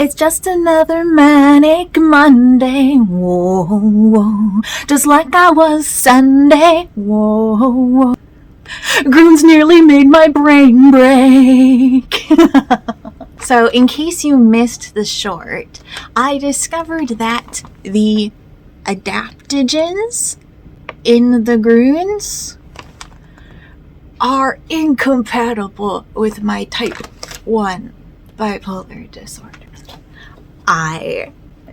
It's just another manic Monday, whoa, whoa. Just like I was Sunday, whoa, whoa. Groons nearly made my brain break. So in case you missed the short, I discovered that the adaptogens in the Groons are incompatible with my type 1 bipolar disorder. I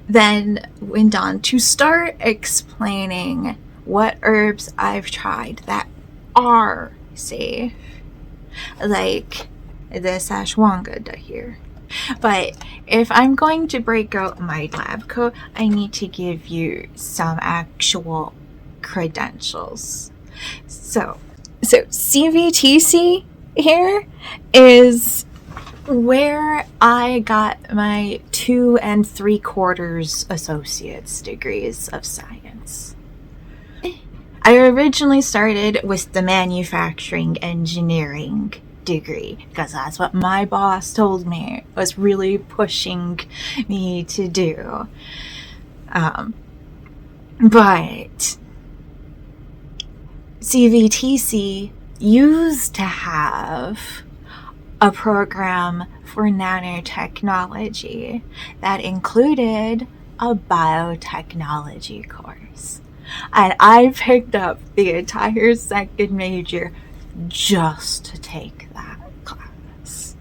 then went on to start explaining what herbs I've tried that are safe, like this ashwagandha here. But if I'm going to break out my lab coat, I need to give you some actual credentials. So CVTC here is where I got my 2 3/4 associate's degrees of science. I originally started with the manufacturing engineering degree because that's what my boss told me was really pushing me to do. But CVTC used to have a program for nanotechnology that included a biotechnology course. And I picked up the entire second major just to take that class.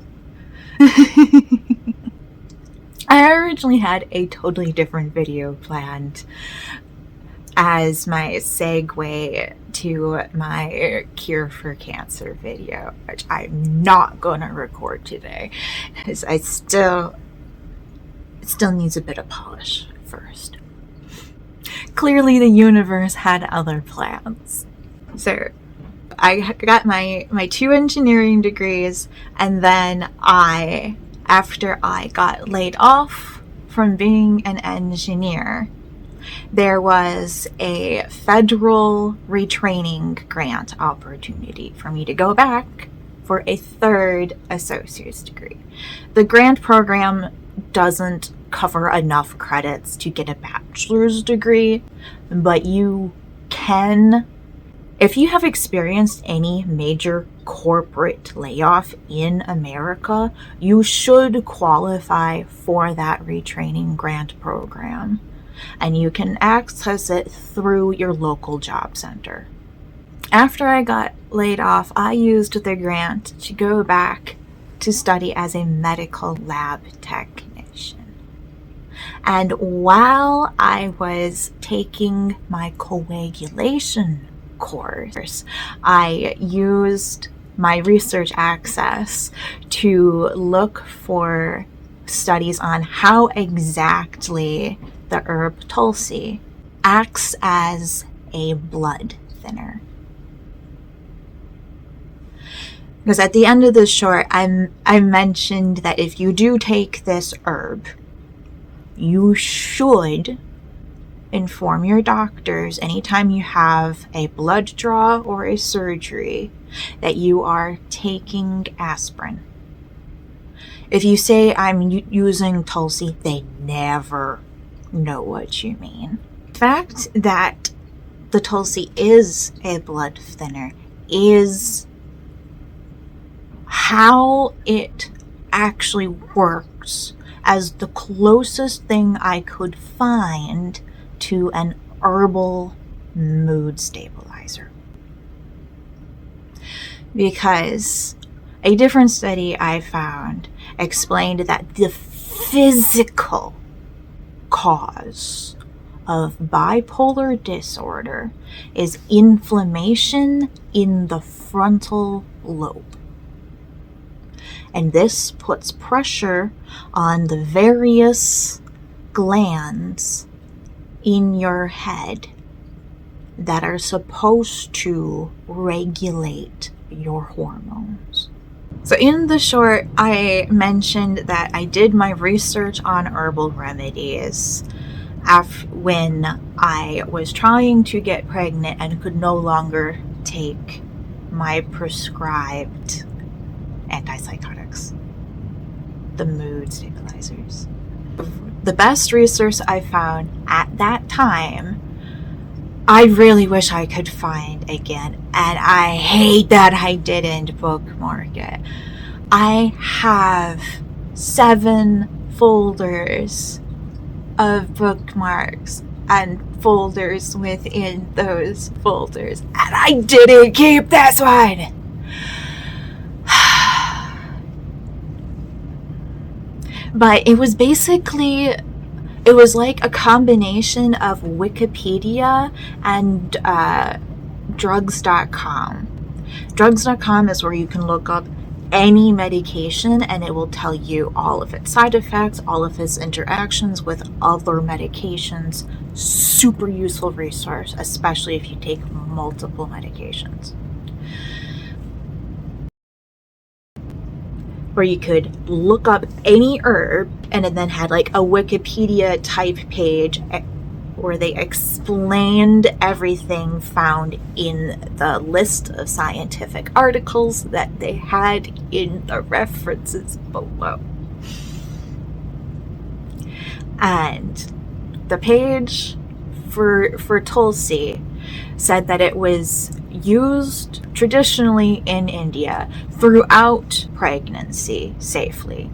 I originally had a totally different video planned as my segue to my cure for cancer video, which I'm not gonna record today because it still needs a bit of polish first. Clearly the universe had other plans. So I got my 2 engineering degrees, and then after I got laid off from being an engineer, there was a federal retraining grant opportunity for me to go back for a 3rd associate's degree. The grant program doesn't cover enough credits to get a bachelor's degree, but you can, if you have experienced any major corporate layoff in America, you should qualify for that retraining grant program. And you can access it through your local job center. After I got laid off, I used the grant to go back to study as a medical lab technician. And while I was taking my coagulation course, I used my research access to look for studies on how exactly the herb Tulsi acts as a blood thinner. Because at the end of the short, I mentioned that if you do take this herb, you should inform your doctors anytime you have a blood draw or a surgery that you are taking aspirin. If you say I'm using Tulsi, they never know what you mean. The fact that the Tulsi is a blood thinner is how it actually works as the closest thing I could find to an herbal mood stabilizer. Because a different study I found explained that the physical cause of bipolar disorder is inflammation in the frontal lobe. And this puts pressure on the various glands in your head that are supposed to regulate your hormones. So in the short, I mentioned that I did my research on herbal remedies when I was trying to get pregnant and could no longer take my prescribed antipsychotics, the mood stabilizers. The best resource I found at that time, I really wish I could find again, and I hate that I didn't bookmark it. I have 7 folders of bookmarks and folders within those folders, and I didn't keep this one. But it was like a combination of Wikipedia and drugs.com. Drugs.com is where you can look up any medication and it will tell you all of its side effects, all of its interactions with other medications. Super useful resource, especially if you take multiple medications. Where you could look up any herb, and it then had like a Wikipedia type page where they explained everything found in the list of scientific articles that they had in the references below. And the page for Tulsi said that it was used traditionally in India throughout pregnancy safely,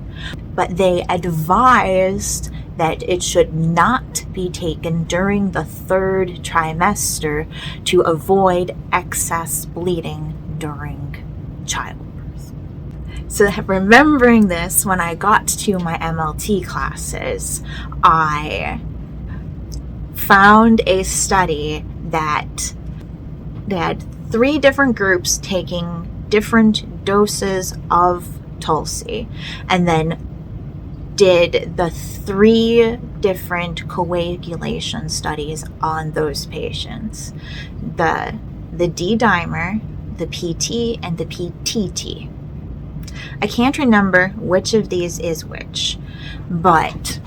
but they advised that it should not be taken during the 3rd trimester to avoid excess bleeding during childbirth. So remembering this, when I got to my MLT classes, I found a study that had 3 different groups taking different doses of Tulsi, and then did the 3 different coagulation studies on those patients. The D-dimer, the PT, and the PTT. I can't remember which of these is which, but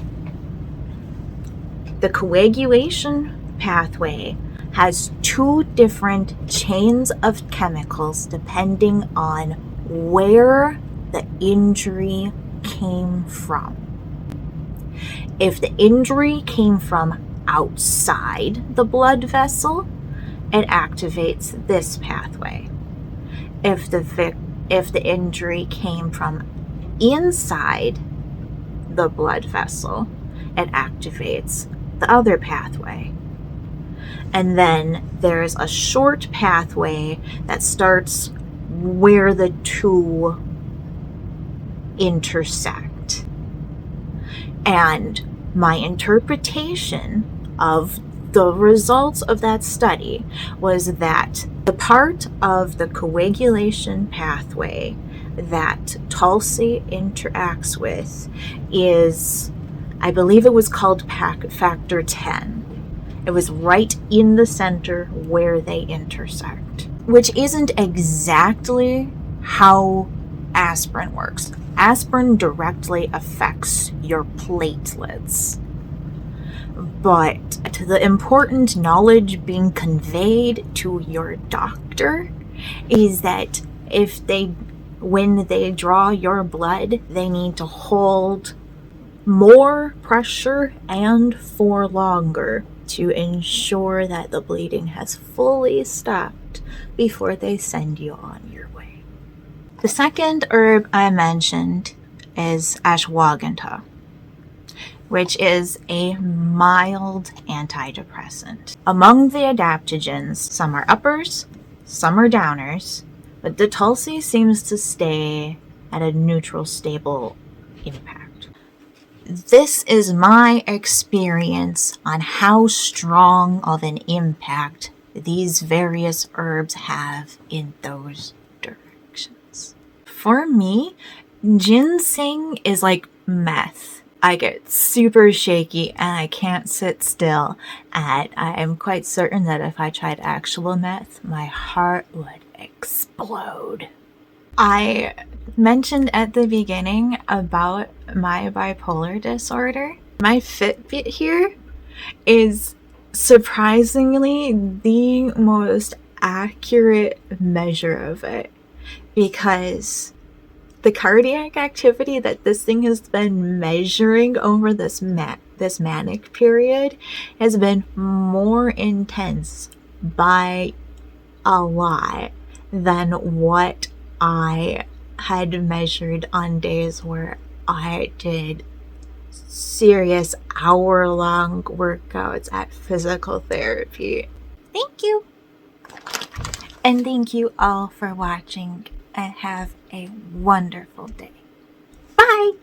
the coagulation pathway has 2 different chains of chemicals depending on where the injury came from. If the injury came from outside the blood vessel, it activates this pathway. If the injury came from inside the blood vessel, it activates the other pathway. And then there's a short pathway that starts where the 2 intersect. And my interpretation of the results of that study was that the part of the coagulation pathway that Tulsi interacts with is, I believe it was called factor 10. It was right in the center where they intersect, which isn't exactly how aspirin works. Aspirin directly affects your platelets. But the important knowledge being conveyed to your doctor is that when they draw your blood, they need to hold more pressure and for longer to ensure that the bleeding has fully stopped before they send you on your way. The second herb I mentioned is ashwagandha, which is a mild antidepressant. Among the adaptogens, some are uppers, some are downers, but the Tulsi seems to stay at a neutral, stable impact. This is my experience on how strong of an impact these various herbs have in those directions. For me, ginseng is like meth. I get super shaky and I can't sit still, and I am quite certain that if I tried actual meth, my heart would explode. I mentioned at the beginning about my bipolar disorder. My Fitbit here is surprisingly the most accurate measure of it, because the cardiac activity that this thing has been measuring over this manic period has been more intense by a lot than what I had measured on days where I did serious hour-long workouts at physical therapy. Thank you. And thank you all for watching, and have a wonderful day. Bye!